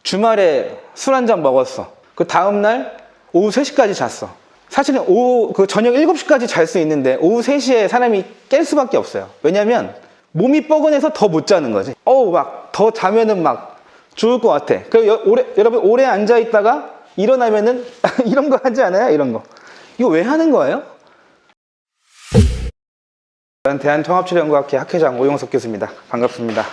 주말에 술 한 잔 먹었어. 그 다음날 오후 3시까지 잤어. 사실은 저녁 7시까지 잘 수 있는데 오후 3시에 사람이 깰 수밖에 없어요. 왜냐면 몸이 뻐근해서 더 못 자는 거지. 막 더 자면은 막 죽을 것 같아. 여러분 오래 앉아 있다가 일어나면은 이런 거 하지 않아요? 이런 거. 이거 왜 하는 거예요? 대한통합치료연구학회 학회장 오용석 교수입니다. 반갑습니다.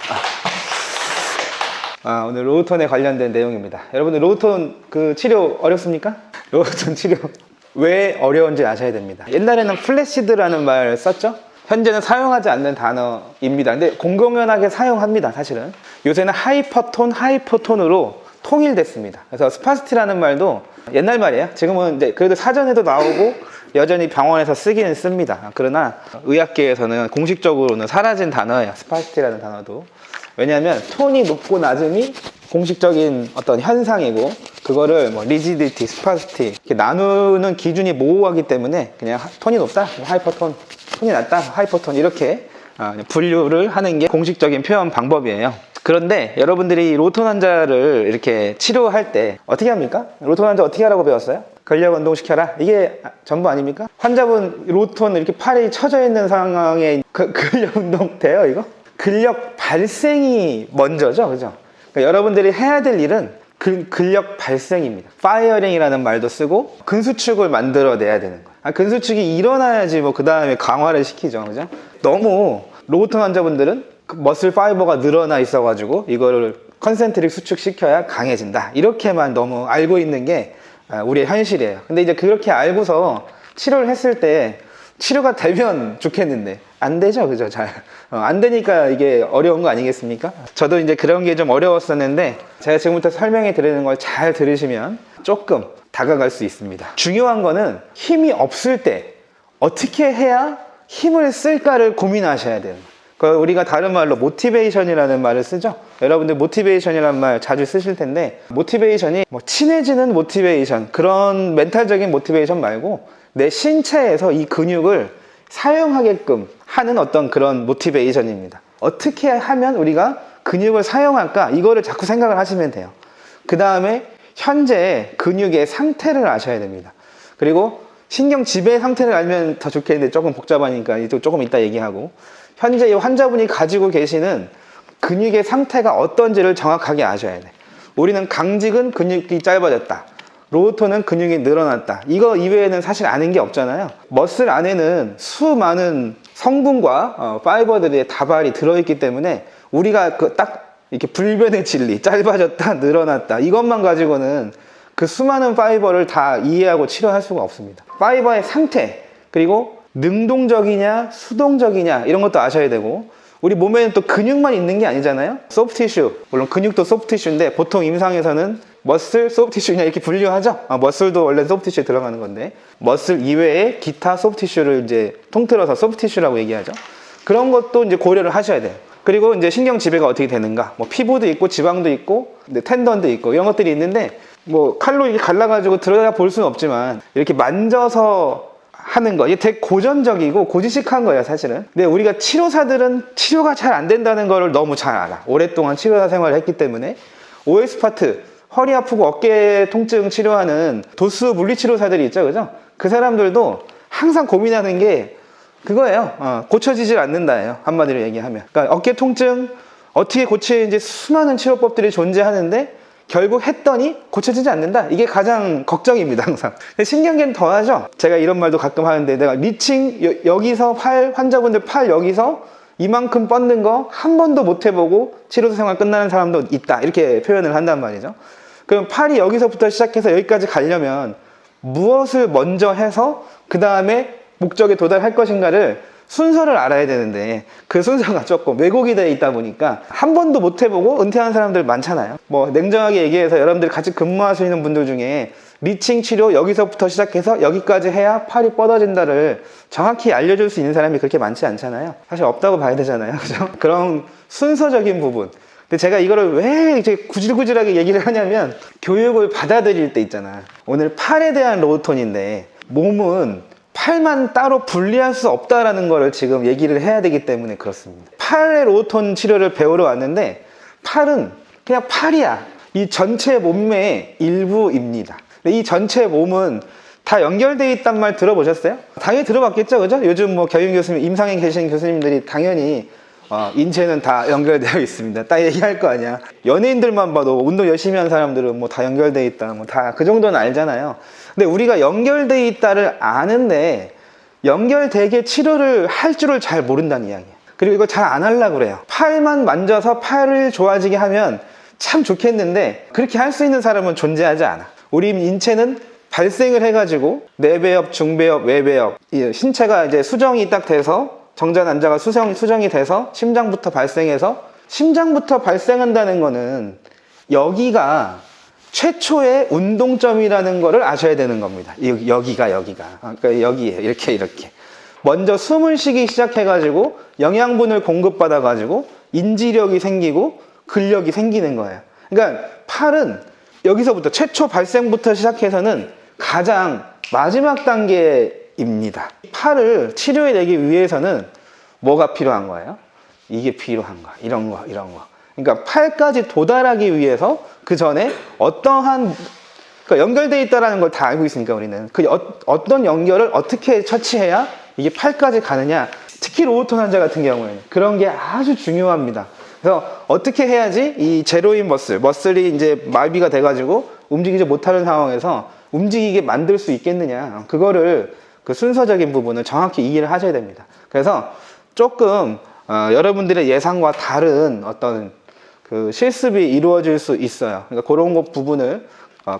오늘 로우톤에 관련된 내용입니다. 여러분들 로우톤 그 치료 어렵습니까? 로우톤 치료 왜 어려운지 아셔야 됩니다. 옛날에는 플래시드라는 말 썼죠? 현재는 사용하지 않는 단어입니다. 근데 공공연하게 사용합니다, 사실은. 요새는 하이퍼톤으로 통일됐습니다. 그래서 스파스티라는 말도 옛날 말이에요. 지금은 이제 그래도 사전에도 나오고 여전히 병원에서 쓰기는 씁니다. 그러나 의학계에서는 공식적으로는 사라진 단어예요. 스파스티라는 단어도. 왜냐하면 톤이 높고 낮음이 공식적인 어떤 현상이고, 그거를 뭐 리지디티, 스파스티 이렇게 나누는 기준이 모호하기 때문에 그냥 톤이 높다, 하이퍼톤, 톤이 낮다, 하이퍼톤 이렇게 분류를 하는 게 공식적인 표현 방법이에요. 그런데 여러분들이 로톤 환자를 이렇게 치료할 때 어떻게 합니까? 로톤 환자 어떻게 하라고 배웠어요? 근력 운동 시켜라? 이게 전부 아닙니까? 환자분 로톤 이렇게 팔이 처져 있는 상황에 근력 운동 돼요, 이거? 근력 발생이 먼저죠, 그죠? 그러니까 여러분들이 해야 될 일은 근력 발생입니다. 파이어링이라는 말도 쓰고 근수축을 만들어내야 되는 거예요. 근수축이 일어나야지 뭐 그 다음에 강화를 시키죠, 그죠? 너무 로우톤 환자분들은 머슬 파이버가 늘어나 있어가지고 이거를 컨센트릭 수축시켜야 강해진다, 이렇게만 너무 알고 있는 게 우리의 현실이에요. 근데 이제 그렇게 알고서 치료를 했을 때 치료가 되면 좋겠는데 안 되죠, 그죠? 잘 안 되니까 이게 어려운 거 아니겠습니까? 저도 이제 그런 게 좀 어려웠었는데 제가 지금부터 설명해 드리는 걸 잘 들으시면 조금 다가갈 수 있습니다. 중요한 거는 힘이 없을 때 어떻게 해야 힘을 쓸까를 고민하셔야 돼요. 우리가 다른 말로 모티베이션이라는 말을 쓰죠. 여러분들 모티베이션이라는 말 자주 쓰실 텐데, 모티베이션이 뭐 친해지는 모티베이션, 그런 멘탈적인 모티베이션 말고 내 신체에서 이 근육을 사용하게끔 하는 어떤 그런 모티베이션입니다. 어떻게 하면 우리가 근육을 사용할까? 이거를 자꾸 생각을 하시면 돼요. 그 다음에 현재 근육의 상태를 아셔야 됩니다. 그리고 신경 지배 상태를 알면 더 좋겠는데 조금 복잡하니까 조금 이따 얘기하고, 현재 이 환자분이 가지고 계시는 근육의 상태가 어떤지를 정확하게 아셔야 돼. 우리는 강직은 근육이 짧아졌다, 로우톤은 근육이 늘어났다, 이거 이외에는 사실 아는 게 없잖아요. 머슬 안에는 수많은 성분과 파이버들의 다발이 들어있기 때문에 우리가 딱 이렇게 불변의 진리, 짧아졌다, 늘어났다, 이것만 가지고는 그 수많은 파이버를 다 이해하고 치료할 수가 없습니다. 파이버의 상태, 그리고 능동적이냐 수동적이냐 이런 것도 아셔야 되고, 우리 몸에는 또 근육만 있는 게 아니잖아요. 소프티슈, 물론 근육도 소프티슈인데 보통 임상에서는 머슬, 소프티슈 그냥 이렇게 분류하죠. 머슬도 원래 소프티슈에 들어가는 건데 머슬 이외에 기타 소프티슈를 이제 통틀어서 소프티슈라고 얘기하죠. 그런 것도 이제 고려를 하셔야 돼요. 그리고 이제 신경 지배가 어떻게 되는가, 뭐 피부도 있고 지방도 있고 텐던도 있고 이런 것들이 있는데, 뭐 칼로 이렇게 갈라가지고 들여다 볼 수는 없지만 이렇게 만져서 하는 거, 이게 되게 고전적이고 고지식한 거예요, 사실은. 근데 우리가 치료사들은 치료가 잘 안 된다는 거를 너무 잘 알아. 오랫동안 치료사 생활을 했기 때문에. OS 파트, 허리 아프고 어깨 통증 치료하는 도수 물리치료사들이 있죠, 그죠? 그 사람들도 항상 고민하는 게 그거예요. 고쳐지질 않는다예요, 한마디로 얘기하면. 그러니까 어깨 통증 어떻게 고치는지 수많은 치료법들이 존재하는데 결국 했더니 고쳐지지 않는다, 이게 가장 걱정입니다, 항상. 근데 신경계는 더하죠. 제가 이런 말도 가끔 하는데, 내가 리칭 여기서 환자분들 팔 여기서 이만큼 뻗는 거 한 번도 못 해보고 치료사 생활 끝나는 사람도 있다, 이렇게 표현을 한단 말이죠. 그럼 팔이 여기서부터 시작해서 여기까지 가려면 무엇을 먼저 해서 그 다음에 목적에 도달할 것인가를 순서를 알아야 되는데, 그 순서가 조금 왜곡이 되어 있다 보니까 한 번도 못 해보고 은퇴한 사람들 많잖아요. 뭐 냉정하게 얘기해서 여러분들 같이 근무하시는 분들 중에 리칭 치료 여기서부터 시작해서 여기까지 해야 팔이 뻗어진다를 정확히 알려줄 수 있는 사람이 그렇게 많지 않잖아요. 사실 없다고 봐야 되잖아요, 그죠? 그런 순서적인 부분. 근데 제가 이거를 왜 이제 구질구질하게 얘기를 하냐면, 교육을 받아들일 때 있잖아. 오늘 팔에 대한 로우톤인데 몸은 팔만 따로 분리할 수 없다라는 거를 지금 얘기를 해야 되기 때문에 그렇습니다. 팔의 로우톤 치료를 배우러 왔는데 팔은 그냥 팔이야. 이 전체 몸매의 일부입니다. 근데 이 전체 몸은 다 연결되어 있단 말 들어보셨어요? 당연히 들어봤겠죠, 그죠? 요즘 뭐 경영 교수님, 임상에 계신 교수님들이 당연히 인체는 다 연결되어 있습니다. 딱 얘기할 거 아니야. 연예인들만 봐도 운동 열심히 하는 사람들은 뭐 다 연결되어 있다, 뭐 다 그 정도는 알잖아요. 근데 우리가 연결되어 있다를 아는데 연결되게 치료를 할 줄을 잘 모른다는 이야기예요. 그리고 이거 잘 안 하려고 그래요. 팔만 만져서 팔을 좋아지게 하면 참 좋겠는데 그렇게 할 수 있는 사람은 존재하지 않아. 우리 인체는 발생을 해가지고 내배엽, 중배엽, 외배엽, 신체가 이제 수정이 딱 돼서 정자난자가 수정이 돼서 심장부터 발생해서, 심장부터 발생한다는 거는 여기가 최초의 운동점이라는 거를 아셔야 되는 겁니다. 여기가 그러니까 여기에 이렇게 먼저 숨을 쉬기 시작해가지고 영양분을 공급받아가지고 인지력이 생기고 근력이 생기는 거예요. 그러니까 팔은 여기서부터 최초 발생부터 시작해서는 가장 마지막 단계입니다. 팔을 치료해내기 위해서는 뭐가 필요한 거예요? 이게 필요한 거야. 이런 거. 그러니까 팔까지 도달하기 위해서 그 전에 어떠한, 그러니까 연결되어 있다는 걸 다 알고 있으니까 우리는 그 어떤 연결을 어떻게 처치해야 이게 팔까지 가느냐. 특히 로우톤 환자 같은 경우에는 그런 게 아주 중요합니다. 그래서 어떻게 해야지 이 제로인 머슬이 이제 마비가 돼가지고 움직이지 못하는 상황에서 움직이게 만들 수 있겠느냐. 그거를 그 순서적인 부분을 정확히 이해를 하셔야 됩니다. 그래서 조금 여러분들의 예상과 다른 어떤 그 실습이 이루어질 수 있어요. 그러니까 그런 것 부분을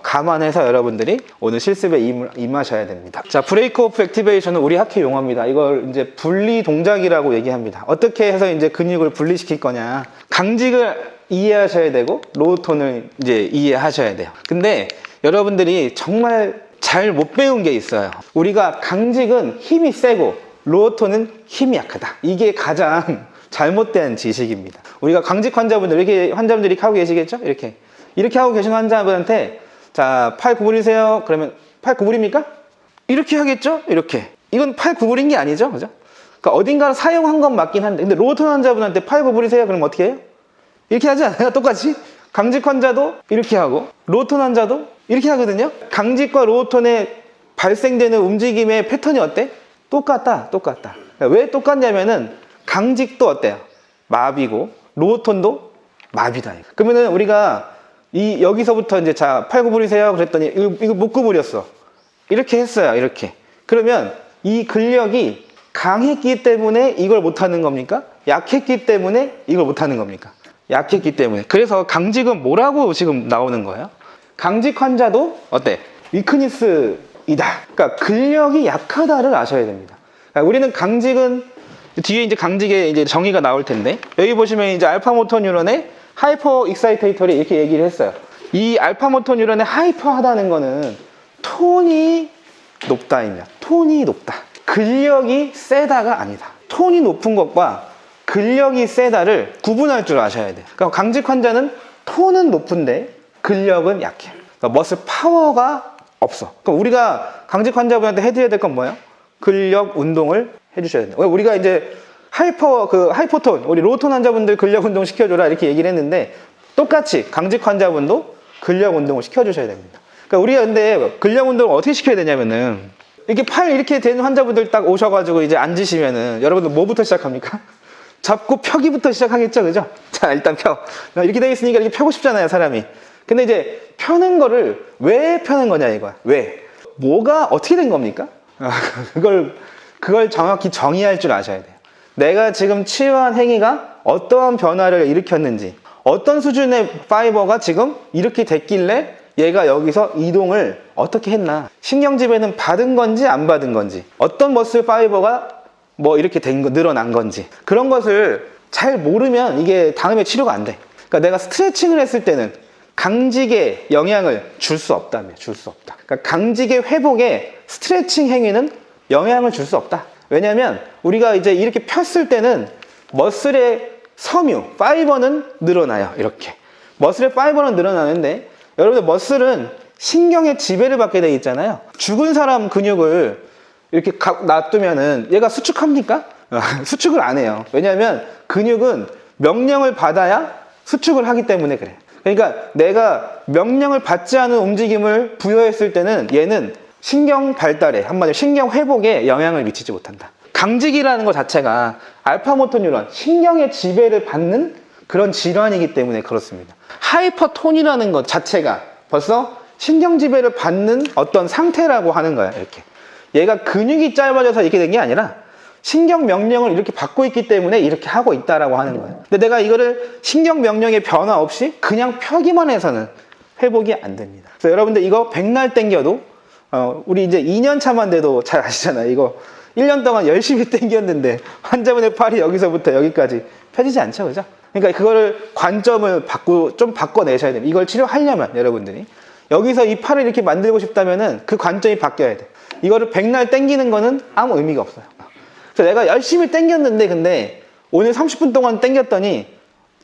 감안해서 여러분들이 오늘 실습에 임하셔야 됩니다. 자, 브레이크 오프 액티베이션은 우리 학회 용어입니다. 이걸 이제 분리 동작이라고 얘기합니다. 어떻게 해서 이제 근육을 분리시킬 거냐. 강직을 이해하셔야 되고 로우톤을 이제 이해하셔야 돼요. 근데 여러분들이 정말 잘 못 배운 게 있어요. 우리가 강직은 힘이 세고 로우톤은 힘이 약하다. 이게 가장 잘못된 지식입니다. 우리가 강직 환자분들, 이렇게 환자분들이 하고 계시겠죠? 이렇게 하고 계신 환자분한테 자, 팔 구부리세요. 그러면 팔 구부립니까? 이렇게 하겠죠? 이렇게. 이건 팔 구부린 게 아니죠? 그죠? 그러니까 어딘가를 사용한 건 맞긴 한데, 근데 로우톤 환자분한테 팔 구부리세요. 그럼 어떻게 해요? 이렇게 하지 않아요? 똑같이? 강직 환자도 이렇게 하고, 로우톤 환자도 이렇게 하거든요? 강직과 로우톤에 발생되는 움직임의 패턴이 어때? 똑같다. 왜 똑같냐면은, 강직도 어때요? 마비고, 로우톤도 마비다. 그러면은 우리가 여기서부터 이제 자, 팔 구부리세요. 그랬더니 이거 못 구부렸어. 이렇게 했어요. 이렇게. 그러면 이 근력이 강했기 때문에 이걸 못하는 겁니까? 약했기 때문에 이걸 못하는 겁니까? 약했기 때문에. 그래서 강직은 뭐라고 지금 나오는 거예요? 강직 환자도 어때? 위크니스이다. 그러니까 근력이 약하다를 아셔야 됩니다. 그러니까 우리는 강직은 뒤에 이제 강직의 이제 정의가 나올 텐데, 여기 보시면 이제 알파 모터 뉴런의 하이퍼 익사이테이터리 이렇게 얘기를 했어요. 이 알파 모터 뉴런의 하이퍼하다는 거는 톤이 높다입니다. 톤이 높다. 근력이 세다가 아니다. 톤이 높은 것과 근력이 세다를 구분할 줄 아셔야 돼요. 그러니까 강직 환자는 톤은 높은데 근력은 약해. 그러니까 머슬 파워가 없어. 그럼 우리가 강직 환자분한테 해드려야 될 건 뭐예요? 근력 운동을 해주셔야 돼요. 우리가 이제 하이포톤, 우리 로우톤 환자분들 근력 운동 시켜줘라 이렇게 얘기를 했는데, 똑같이 강직 환자분도 근력 운동을 시켜주셔야 됩니다. 그러니까 우리가 근데 근력 운동을 어떻게 시켜야 되냐면은, 이렇게 팔 이렇게 된 환자분들 딱 오셔가지고 이제 앉으시면은 여러분들 뭐부터 시작합니까? 잡고 펴기부터 시작하겠죠, 그죠? 자, 일단 펴. 이렇게 돼 있으니까 이렇게 펴고 싶잖아요, 사람이. 근데 이제 펴는 거를 왜 펴는 거냐 이거야. 왜? 뭐가 어떻게 된 겁니까? 그걸 정확히 정의할 줄 아셔야 돼요. 내가 지금 치유한 행위가 어떠한 변화를 일으켰는지, 어떤 수준의 파이버가 지금 이렇게 됐길래 얘가 여기서 이동을 어떻게 했나, 신경 지배는 받은 건지 안 받은 건지, 어떤 머슬 파이버가 뭐 이렇게 늘어난 건지, 그런 것을 잘 모르면 이게 다음에 치료가 안 돼. 그러니까 내가 스트레칭을 했을 때는 강직에 영향을 줄 수 없다며, 줄 수 없다. 그러니까 강직의 회복에 스트레칭 행위는 영향을 줄 수 없다. 왜냐면 우리가 이제 이렇게 폈을 때는 머슬의 섬유, 파이버는 늘어나요. 이렇게. 머슬의 파이버는 늘어나는데, 여러분들 머슬은 신경의 지배를 받게 돼 있잖아요. 죽은 사람 근육을 이렇게 놔두면은 얘가 수축합니까? 수축을 안 해요. 왜냐하면 근육은 명령을 받아야 수축을 하기 때문에 그래. 그러니까 내가 명령을 받지 않은 움직임을 부여했을 때는 얘는 신경 발달에, 한마디로 신경 회복에 영향을 미치지 못한다. 강직이라는 것 자체가 알파모터 뉴런, 신경의 지배를 받는 그런 질환이기 때문에 그렇습니다. 하이퍼톤이라는 것 자체가 벌써 신경 지배를 받는 어떤 상태라고 하는 거야. 이렇게 얘가 근육이 짧아져서 이렇게 된 게 아니라 신경 명령을 이렇게 받고 있기 때문에 이렇게 하고 있다라고 하는 거예요. 근데 내가 이거를 신경 명령의 변화 없이 그냥 펴기만 해서는 회복이 안 됩니다. 그래서 여러분들 이거 백날 땡겨도 우리 이제 2년 차만 돼도 잘 아시잖아요. 이거 1년 동안 열심히 땡겼는데 환자분의 팔이 여기서부터 여기까지 펴지지 않죠, 그죠? 그러니까 그거를 관점을 좀 바꿔내셔야 됩니다. 이걸 치료하려면 여러분들이 여기서 이 팔을 이렇게 만들고 싶다면은 그 관점이 바뀌어야 돼. 이거를 백날 땡기는 거는 아무 의미가 없어요. 그래서 내가 열심히 땡겼는데 근데 오늘 30분 동안 땡겼더니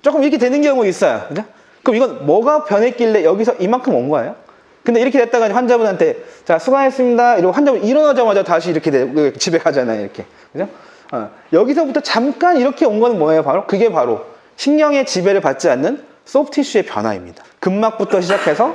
조금 이렇게 되는 경우 있어요, 그죠? 그럼 이건 뭐가 변했길래 여기서 이만큼 온 거예요? 근데 이렇게 됐다가 환자분한테 자 수고하셨습니다 이러고 환자분 일어나자마자 다시 이렇게 집에 가잖아요, 이렇게, 그죠? 여기서부터 잠깐 이렇게 온 거는 뭐예요? 그게 바로 신경의 지배를 받지 않는 소프티슈의 변화입니다. 근막부터 시작해서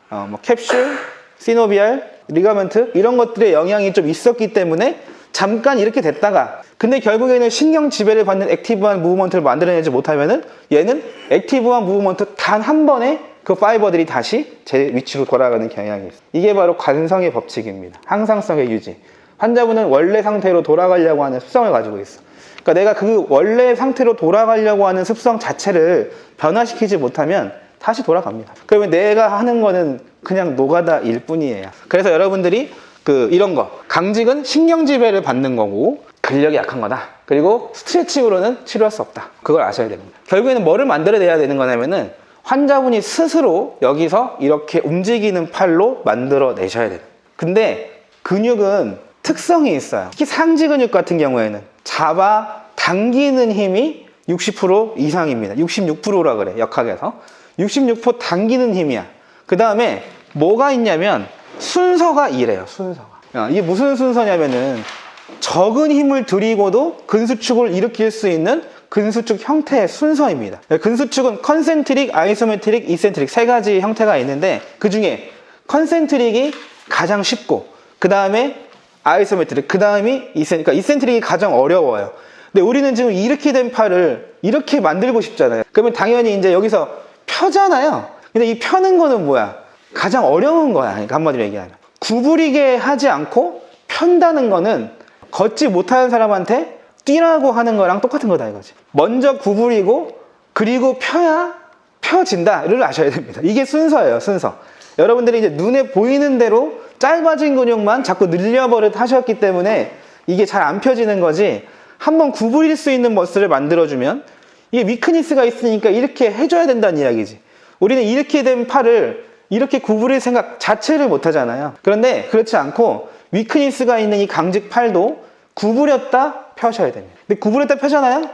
뭐 캡슐, 시노비알, 리가멘트 이런 것들의 영향이 좀 있었기 때문에 잠깐 이렇게 됐다가 근데 결국에는 신경 지배를 받는 액티브한 무브먼트를 만들어내지 못하면은 얘는 액티브한 무브먼트 단 한 번에 그 파이버들이 다시 제 위치로 돌아가는 경향이 있어요. 이게 바로 관성의 법칙입니다. 항상성의 유지. 환자분은 원래 상태로 돌아가려고 하는 습성을 가지고 있어. 그러니까 내가 그 원래 상태로 돌아가려고 하는 습성 자체를 변화시키지 못하면 다시 돌아갑니다. 그러면 내가 하는 거는 그냥 노가다일 뿐이에요. 그래서 여러분들이 이런 거 강직은 신경지배를 받는 거고 근력이 약한 거다. 그리고 스트레칭으로는 치료할 수 없다. 그걸 아셔야 됩니다. 결국에는 뭐를 만들어내야 되는 거냐면은 환자분이 스스로 여기서 이렇게 움직이는 팔로 만들어내셔야 돼요. 근데 근육은 특성이 있어요. 특히 상지 근육 같은 경우에는 잡아 당기는 힘이 60% 이상입니다. 66%라 그래, 역학에서. 66% 당기는 힘이야. 그 다음에 뭐가 있냐면 순서가 이래요, 순서가. 이게 무슨 순서냐면은 적은 힘을 들이고도 근수축을 일으킬 수 있는 근수축 형태의 순서입니다. 근수축은 컨센트릭, 아이소메트릭, 이센트릭 세 가지 형태가 있는데 그 중에 컨센트릭이 가장 쉽고 그 다음에 아이소메트릭, 그 다음이 그러니까 이센트릭이 가장 어려워요. 근데 우리는 지금 이렇게 된 팔을 이렇게 만들고 싶잖아요. 그러면 당연히 이제 여기서 펴잖아요. 근데 이 펴는 거는 뭐야? 가장 어려운 거야. 그러니까 한마디로 얘기하면 구부리게 하지 않고 편다는 거는 걷지 못하는 사람한테 뛰라고 하는 거랑 똑같은 거다 이거지. 먼저 구부리고 그리고 펴야 펴진다를 아셔야 됩니다. 이게 순서예요, 순서. 여러분들이 이제 눈에 보이는 대로 짧아진 근육만 자꾸 늘려버릇 하셨기 때문에 이게 잘 안 펴지는 거지. 한번 구부릴 수 있는 머슬을 만들어주면 이게 위크니스가 있으니까 이렇게 해줘야 된다는 이야기지. 우리는 이렇게 된 팔을 이렇게 구부릴 생각 자체를 못 하잖아요. 그런데 그렇지 않고 위크니스가 있는 이 강직 팔도 구부렸다 펴셔야 됩니다. 근데 구부렸다 펴잖아요?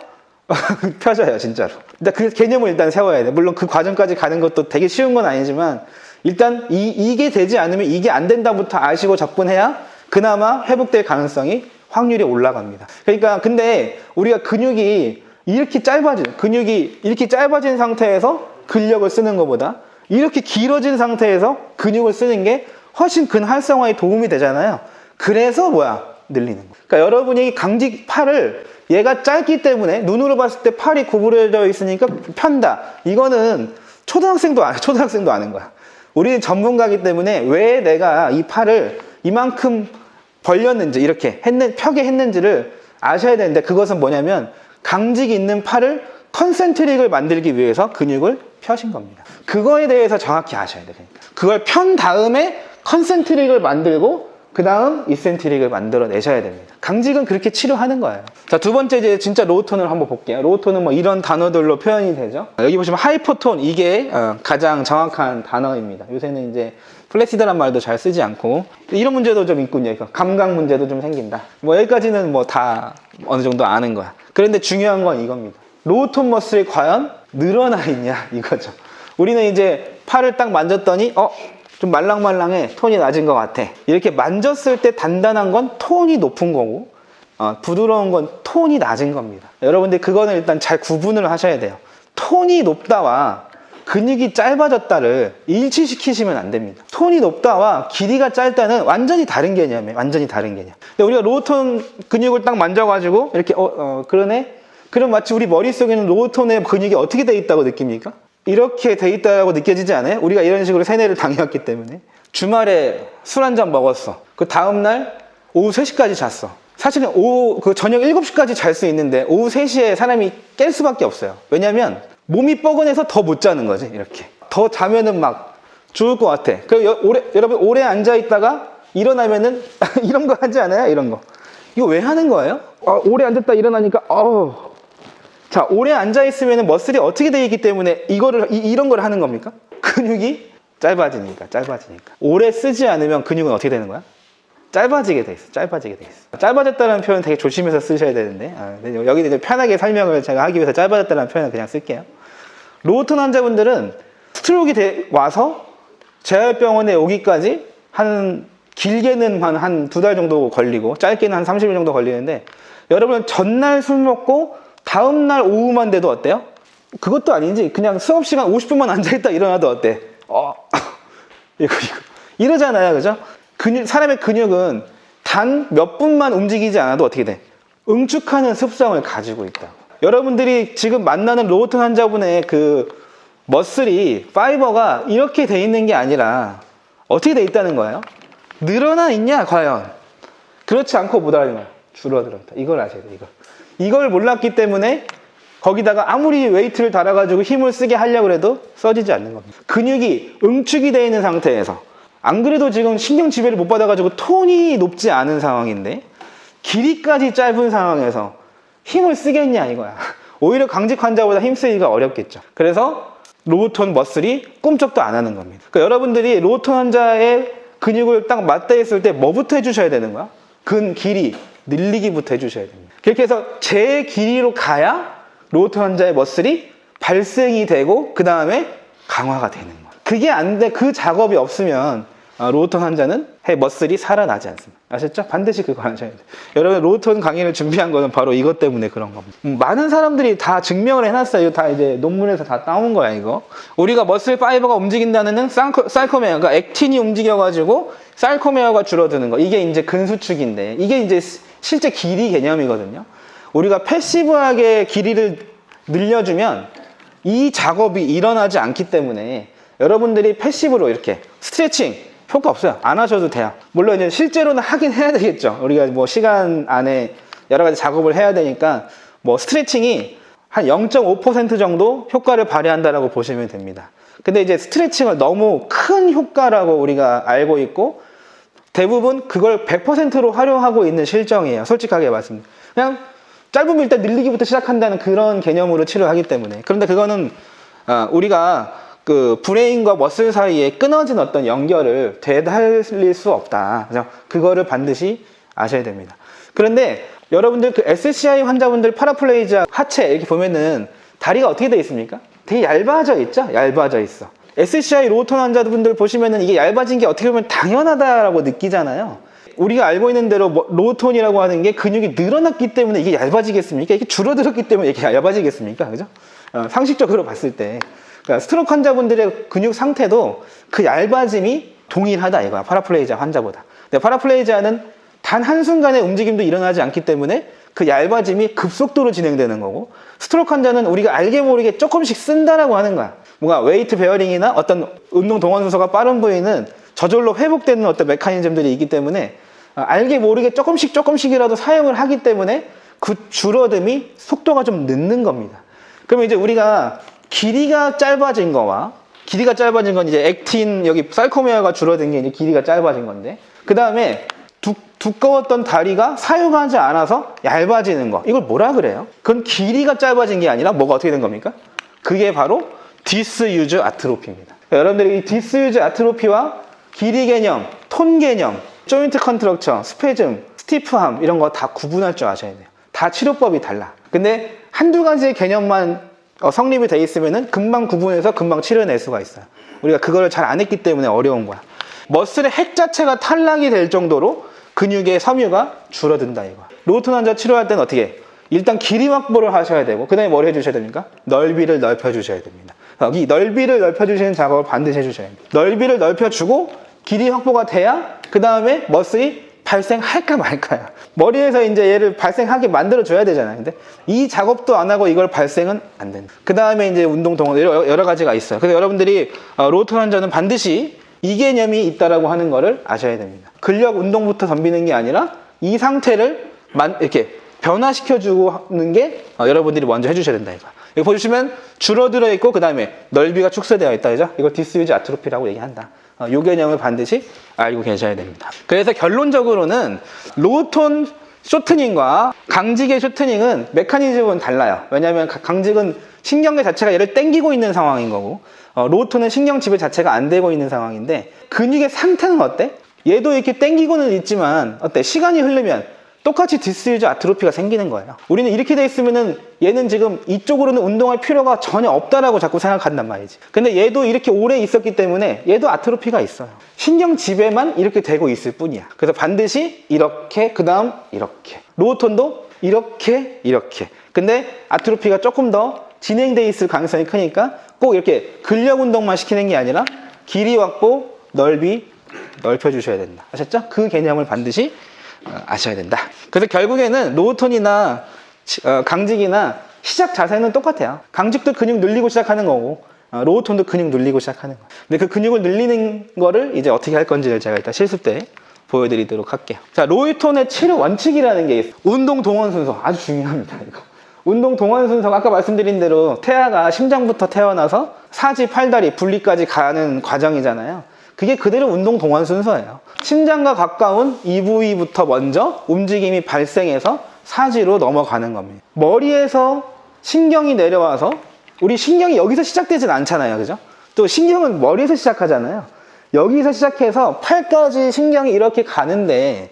펴져요, 진짜로. 일단 그 개념을 일단 세워야 돼. 물론 그 과정까지 가는 것도 되게 쉬운 건 아니지만 일단 이게 되지 않으면 이게 안 된다부터 아시고 접근해야 그나마 회복될 가능성이 확률이 올라갑니다. 그러니까 근데 우리가 근육이 이렇게 짧아진 상태에서 근력을 쓰는 것보다 이렇게 길어진 상태에서 근육을 쓰는 게 훨씬 근활성화에 도움이 되잖아요. 그래서 늘리는 거. 그러니까 여러분이 강직 팔을 얘가 짧기 때문에 눈으로 봤을 때 팔이 구부려져 있으니까 편다. 이거는 초등학생도 아는 거야. 우리는 전문가이기 때문에 왜 내가 이 팔을 이만큼 벌렸는지 이렇게 펴게 했는지를 아셔야 되는데 그것은 뭐냐면 강직이 있는 팔을 컨센트릭을 만들기 위해서 근육을 펴신 겁니다. 그거에 대해서 정확히 아셔야 돼요. 그러니까. 그걸 편 다음에 컨센트릭을 만들고 그 다음 이센트릭을 만들어 내셔야 됩니다. 강직은 그렇게 치료하는 거예요. 자, 두 번째 이제 진짜 로우톤을 한번 볼게요. 로우톤은 뭐 이런 단어들로 표현이 되죠. 여기 보시면 하이퍼톤, 이게 가장 정확한 단어입니다. 요새는 이제 플래시드란 말도 잘 쓰지 않고 이런 문제도 좀 있군요. 감각 문제도 좀 생긴다. 뭐 여기까지는 뭐 다 어느 정도 아는 거야. 그런데 중요한 건 이겁니다. 로우톤 머슬이 과연 늘어나 있냐 이거죠. 우리는 이제 팔을 딱 만졌더니 좀 말랑말랑해, 톤이 낮은 것 같아. 이렇게 만졌을 때 단단한 건 톤이 높은 거고 부드러운 건 톤이 낮은 겁니다. 여러분들 그거는 일단 잘 구분을 하셔야 돼요. 톤이 높다와 근육이 짧아졌다를 일치시키시면 안 됩니다. 톤이 높다와 길이가 짧다는 완전히 다른 개념이에요. 완전히 다른 개념. 근데 우리가 로우톤 근육을 딱 만져가지고 이렇게 그러네? 그럼 마치 우리 머릿속에는 로우톤의 근육이 어떻게 돼 있다고 느낍니까? 이렇게 돼 있다고 느껴지지 않아요? 우리가 이런 식으로 세뇌를 당해왔기 때문에. 주말에 술 한 잔 먹었어. 그 다음날 오후 3시까지 잤어. 사실은 저녁 7시까지 잘 수 있는데 오후 3시에 사람이 깰 수밖에 없어요. 왜냐면 몸이 뻐근해서 더 못 자는 거지. 이렇게 더 자면은 막 죽을 것 같아. 여러분 오래 앉아 있다가 일어나면은 이런 거 하지 않아요? 이런 거. 이거 왜 하는 거예요? 오래 앉았다 일어나니까 자, 오래 앉아 있으면은 머슬이 어떻게 되어 있기 때문에 이런 걸 하는 겁니까? 근육이 짧아지니까. 오래 쓰지 않으면 근육은 어떻게 되는 거야? 짧아지게 돼 있어. 짧아졌다는 표현 되게 조심해서 쓰셔야 되는데, 여기 이제 편하게 설명을 제가 하기 위해서 짧아졌다는 표현을 그냥 쓸게요. 로우톤 환자분들은 스트로크가 와서 재활병원에 오기까지 길게는 한 2달 정도 걸리고, 짧게는 한 30일 정도 걸리는데, 여러분 전날 술 먹고 다음날 오후만 돼도 어때요? 그것도 아닌지 그냥 수업 시간 50분만 앉아있다 일어나도 어때? 이러잖아요, 그죠? 사람의 근육은 단 몇 분만 움직이지 않아도 어떻게 돼? 응축하는 습성을 가지고 있다. 여러분들이 지금 만나는 로우톤 환자분의 그 머슬이, 파이버가 이렇게 돼 있는 게 아니라 어떻게 돼 있다는 거예요? 늘어나 있냐, 과연? 그렇지 않고 못 알아듣는 거야. 줄어들었다. 이걸 아셔야 돼요, 이걸 몰랐기 때문에 거기다가 아무리 웨이트를 달아가지고 힘을 쓰게 하려고 해도 써지지 않는 겁니다. 근육이 응축이 되어 있는 상태에서, 안 그래도 지금 신경 지배를 못 받아가지고 톤이 높지 않은 상황인데 길이까지 짧은 상황에서 힘을 쓰겠냐 이거야. 오히려 강직 환자보다 힘쓰기가 어렵겠죠. 그래서 로우톤 머슬이 꿈쩍도 안 하는 겁니다. 그러니까 여러분들이 로우톤 환자의 근육을 딱 맞대했을 때 뭐부터 해주셔야 되는 거야? 길이 늘리기부터 해주셔야 됩니다. 그렇게 해서 제 길이로 가야 로우톤 환자의 머슬이 발생이 되고 그 다음에 강화가 되는 거예요. 그게 안 돼. 그 작업이 없으면 로우톤 환자는 머슬이 살아나지 않습니다. 아셨죠? 반드시 그거 하셔야 돼요. 여러분 로우톤 강의를 준비한 거는 바로 이것 때문에 그런 겁니다. 많은 사람들이 다 증명을 해놨어요. 이거 다 이제 논문에서 다 따온 거야 이거. 우리가 머슬 파이버가 움직인다는 sarcomere가, 그러니까 액틴이 움직여가지고 sarcomere가 줄어드는 거. 이게 이제 근수축인데 이게 이제 실제 길이 개념이거든요. 우리가 패시브하게 길이를 늘려주면 이 작업이 일어나지 않기 때문에 여러분들이 패시브로 이렇게 스트레칭 효과 없어요. 안 하셔도 돼요. 물론 이제 실제로는 하긴 해야 되겠죠. 우리가 뭐 시간 안에 여러 가지 작업을 해야 되니까 뭐 스트레칭이 한 0.5% 정도 효과를 발휘한다라고 보시면 됩니다. 근데 이제 스트레칭을 너무 큰 효과라고 우리가 알고 있고 대부분 그걸 100%로 활용하고 있는 실정이에요. 솔직하게 말씀드립니다. 그냥 짧으면 일단 늘리기부터 시작한다는 그런 개념으로 치료하기 때문에. 그런데 그거는 우리가 그 브레인과 머슬 사이에 끊어진 어떤 연결을 되살릴 수 없다. 그죠? 그거를 반드시 아셔야 됩니다. 그런데 여러분들 그 SCI 환자분들 파라플레이지아 하체 이렇게 보면은 다리가 어떻게 되어 있습니까? 되게 얇아져 있죠? 얇아져 있어. SCI 로우톤 환자분들 보시면은 이게 얇아진 게 어떻게 보면 당연하다라고 느끼잖아요. 우리가 알고 있는 대로 로우톤이라고 하는 게 근육이 늘어났기 때문에 이게 얇아지겠습니까? 이게 줄어들었기 때문에 이게 얇아지겠습니까? 그죠? 상식적으로 봤을 때. 그러니까 스트로크 환자분들의 근육 상태도 그 얇아짐이 동일하다 이거야. 파라플레이지아 환자보다. 근데 파라플레이지아는 단 한순간에 움직임도 일어나지 않기 때문에 그 얇아짐이 급속도로 진행되는 거고, 스트로크 환자는 우리가 알게 모르게 조금씩 쓴다라고 하는 거야. 뭔가 웨이트 베어링이나 어떤 운동 동원 순서가 빠른 부위는 저절로 회복되는 어떤 메커니즘들이 있기 때문에 알게 모르게 조금씩이라도 사용을 하기 때문에 그 줄어듦이 속도가 좀 늦는 겁니다. 그러면 이제 우리가 길이가 짧아진 건 이제 액틴, 여기 sarcomere가 줄어든 게 이제 길이가 짧아진 건데, 그 다음에 두꺼웠던 다리가 사용하지 않아서 얇아지는 거, 이걸 뭐라 그래요? 그건 길이가 짧아진 게 아니라 뭐가 어떻게 된 겁니까? 그게 바로 디스유즈 아트로피입니다. 여러분들이 이 디스유즈 아트로피와 길이 개념, 톤 개념, 조인트 컨트럭처, 스페즘, 스티프함 이런 거 다 구분할 줄 아셔야 돼요. 다 치료법이 달라. 근데 한두 가지의 개념만 성립이 돼 있으면은 금방 구분해서 금방 치료해낼 수가 있어요. 우리가 그걸 잘 안 했기 때문에 어려운 거야. 머슬의 핵 자체가 탈락이 될 정도로 근육의 섬유가 줄어든다 이거. 로우톤 환자 치료할 때는 어떻게? 일단 길이 확보를 하셔야 되고, 그 다음에 뭘 해주셔야 됩니까? 넓이를 넓혀주셔야 됩니다. 여기 넓이를 넓혀주시는 작업을 반드시 해주셔야 됩니다. 넓이를 넓혀주고 길이 확보가 돼야 그 다음에 머슬이 발생할까 말까야. 머리에서 이제 얘를 발생하게 만들어줘야 되잖아요. 근데 이 작업도 안 하고 이걸 발생은 안 된다. 그 다음에 이제 운동 동원 여러 가지가 있어요. 그래서 여러분들이 로우톤 환자는 반드시 이 개념이 있다라고 하는 거를 아셔야 됩니다. 근력 운동부터 덤비는 게 아니라 이 상태를 이렇게 변화시켜주고 하는 게 여러분들이 먼저 해주셔야 된다. 이거 보시면 줄어들어 있고 그 다음에 넓이가 축소되어 있다. 그죠? 이걸 디스유즈 아트로피라고 얘기한다. 이 개념을 반드시 알고 계셔야 됩니다. 그래서 결론적으로는 로우톤 쇼트닝과 강직의 쇼트닝은 메커니즘은 달라요. 왜냐하면 강직은 신경계 자체가 얘를 당기고 있는 상황인 거고 로우톤은 신경 지배 자체가 안 되고 있는 상황인데 근육의 상태는 어때? 얘도 이렇게 당기고는 있지만 어때? 시간이 흐르면 똑같이 디스유즈 아트로피가 생기는 거예요. 우리는 이렇게 돼 있으면은 얘는 지금 이쪽으로는 운동할 필요가 전혀 없다라고 자꾸 생각한단 말이지. 근데 얘도 이렇게 오래 있었기 때문에 얘도 아트로피가 있어요. 신경 지배만 이렇게 되고 있을 뿐이야. 그래서 반드시 이렇게, 그 다음 이렇게. 로우톤도 이렇게. 근데 아트로피가 조금 더 진행돼 있을 가능성이 크니까 꼭 이렇게 근력 운동만 시키는 게 아니라 길이 확보, 넓이 넓혀주셔야 된다. 아셨죠? 그 개념을 반드시 아셔야 된다. 그래서 결국에는 로우톤이나 강직이나 시작 자세는 똑같아요. 강직도 근육 늘리고 시작하는 거고 로우톤도 근육 늘리고 시작하는 거예요. 근데 그 근육을 늘리는 거를 이제 어떻게 할 건지를 제가 일단 실습 때 보여드리도록 할게요. 자, 로우톤의 치료 원칙이라는 게 있어요. 운동 동원 순서 아주 중요합니다. 이거. 운동 동원 순서가 아까 말씀드린 대로 태아가 심장부터 태어나서 사지, 팔다리, 분리까지 가는 과정이잖아요. 그게 그대로 운동 동원 순서예요. 심장과 가까운 이 부위부터 먼저 움직임이 발생해서 사지로 넘어가는 겁니다. 머리에서 신경이 내려와서 우리 신경이 여기서 시작되진 않잖아요. 그죠? 또 신경은 머리에서 시작하잖아요. 여기서 시작해서 팔까지 신경이 이렇게 가는데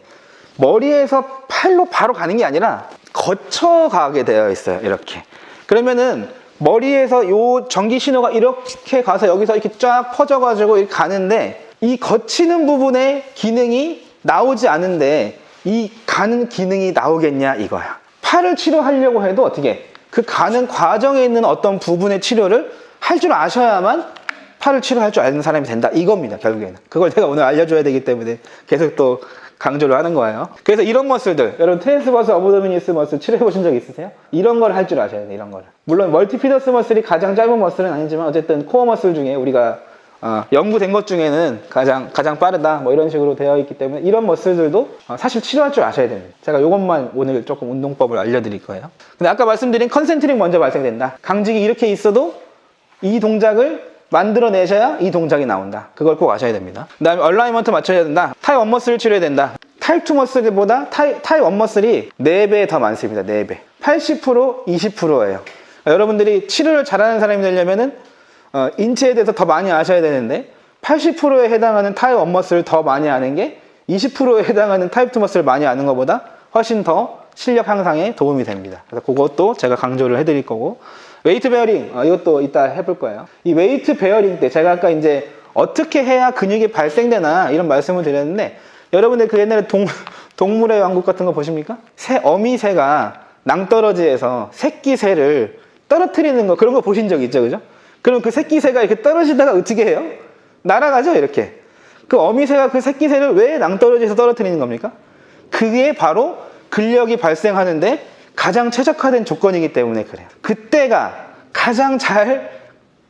머리에서 팔로 바로 가는 게 아니라 거쳐가게 되어 있어요. 이렇게. 그러면은 머리에서 요 전기 신호가 이렇게 가서 여기서 이렇게 쫙 퍼져가지고 이렇게 가는데 이 거치는 부분의 기능이 나오지 않은데 이 가는 기능이 나오겠냐 이거야. 팔을 치료하려고 해도 어떻게 그 가는 과정에 있는 어떤 부분의 치료를 할 줄 아셔야만 팔을 치료할 줄 아는 사람이 된다 이겁니다. 결국에는 그걸 제가 오늘 알려줘야 되기 때문에 계속 또 강조를 하는 거예요. 그래서 이런 머슬들, 여러분 트랜스버스 어브도미니스 머슬 치료해 보신 적 있으세요? 이런 걸 할 줄 아셔야 돼요. 이런 걸. 물론 멀티피더스 머슬이 가장 짧은 머슬은 아니지만 어쨌든 코어 머슬 중에 우리가 연구된 것 중에는 가장 빠르다 뭐 이런 식으로 되어 있기 때문에 이런 머슬들도 사실 치료할 줄 아셔야 됩니다. 제가 이것만 오늘 조금 운동법을 알려드릴 거예요. 근데 아까 말씀드린 컨센트릭 먼저 발생된다. 강직이 이렇게 있어도 이 동작을 만들어내셔야 이 동작이 나온다. 그걸 꼭 아셔야 됩니다. 그 다음에 얼라이먼트 맞춰야 된다. 타입 1 머슬을 치료해야 된다. 타입 2 머슬보다 타입 1 머슬이 4배 더 많습니다. 4배. 80%, 20%예요. 여러분들이 치료를 잘하는 사람이 되려면은 인체에 대해서 더 많이 아셔야 되는데 80%에 해당하는 타입 1 머슬을 더 많이 아는 게 20%에 해당하는 타입 2 머슬을 많이 아는 것보다 훨씬 더 실력 향상에 도움이 됩니다. 그래서 그것도 제가 강조를 해드릴 거고 웨이트 베어링 이것도 이따 해볼 거예요. 이 웨이트 베어링 때 제가 아까 이제 어떻게 해야 근육이 발생되나 이런 말씀을 드렸는데 여러분들 그 옛날에 동물의 왕국 같은 거 보십니까? 어미새가 낭떠러지에서 새끼 새를 떨어뜨리는 거 그런 거 보신 적 있죠, 그죠? 그럼 그 새끼 새가 이렇게 떨어지다가 어떻게 해요? 날아가죠, 이렇게. 그 어미새가 그 새끼 새를 왜 낭떠러지에서 떨어뜨리는 겁니까? 그게 바로 근력이 발생하는데 가장 최적화된 조건이기 때문에 그래요. 그때가 가장 잘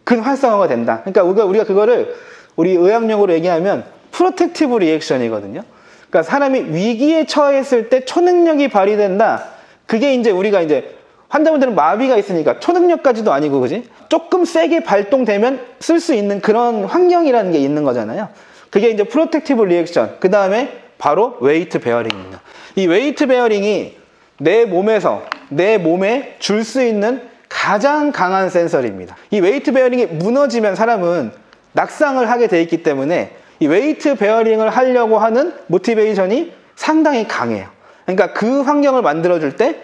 근활성화가 된다. 그러니까 우리가 그거를 우리 의학용어로 얘기하면 프로텍티브 리액션이거든요. 그러니까 사람이 위기에 처했을 때 초능력이 발휘된다. 그게 이제 우리가 이제 환자분들은 마비가 있으니까 초능력까지도 아니고 그지? 조금 세게 발동되면 쓸 수 있는 그런 환경이라는 게 있는 거잖아요. 그게 이제 프로텍티브 리액션. 그 다음에 바로 웨이트 베어링입니다. 이 웨이트 베어링이 내 몸에 줄 수 있는 가장 강한 센서입니다. 이 웨이트 베어링이 무너지면 사람은 낙상을 하게 돼 있기 때문에 이 웨이트 베어링을 하려고 하는 모티베이션이 상당히 강해요. 그러니까 그 환경을 만들어줄 때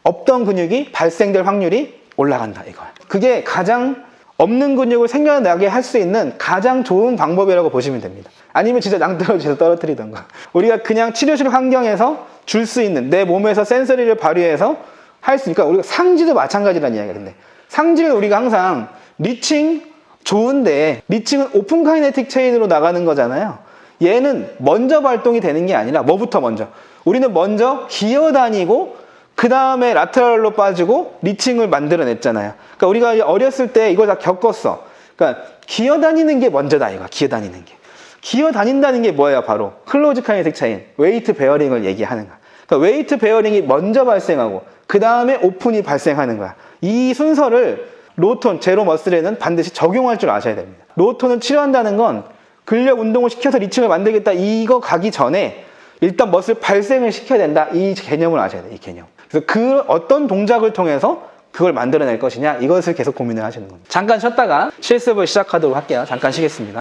없던 근육이 발생될 확률이 올라간다 이거예요. 그게 가장 없는 근육을 생겨나게 할 수 있는 가장 좋은 방법이라고 보시면 됩니다. 아니면 진짜 낭떠러지에서 떨어뜨리던가. 우리가 그냥 치료실 환경에서 줄 수 있는 내 몸에서 센서리를 발휘해서 할 수 있으니까 우리가 상지도 마찬가지라는 이야기야. 근데 상징을 우리가 항상 리칭 좋은데 리칭은 오픈 카이네틱 체인으로 나가는 거잖아요. 얘는 먼저 발동이 되는 게 아니라 뭐부터 먼저? 우리는 먼저 기어다니고 그 다음에 라테럴로 빠지고 리칭을 만들어냈잖아요. 그러니까 우리가 어렸을 때 이걸 다 겪었어. 그러니까 기어다니는 게 먼저다 이거. 기어다니는 게. 기어다닌다는 게 뭐예요? 바로 클로즈 카이네틱 체인, 웨이트 베어링을 얘기하는 거야. 그러니까 웨이트 베어링이 먼저 발생하고 그 다음에 오픈이 발생하는 거야. 이 순서를 로톤, 제로 머슬에는 반드시 적용할 줄 아셔야 됩니다. 로톤을 치료한다는 건 근력 운동을 시켜서 리칭을 만들겠다 이거 가기 전에 일단 머슬 발생을 시켜야 된다. 이 개념을 아셔야 돼요. 이 개념. 그래서 그 어떤 동작을 통해서 그걸 만들어낼 것이냐 이것을 계속 고민을 하시는 겁니다. 잠깐 쉬었다가 실습을 시작하도록 할게요. 잠깐 쉬겠습니다.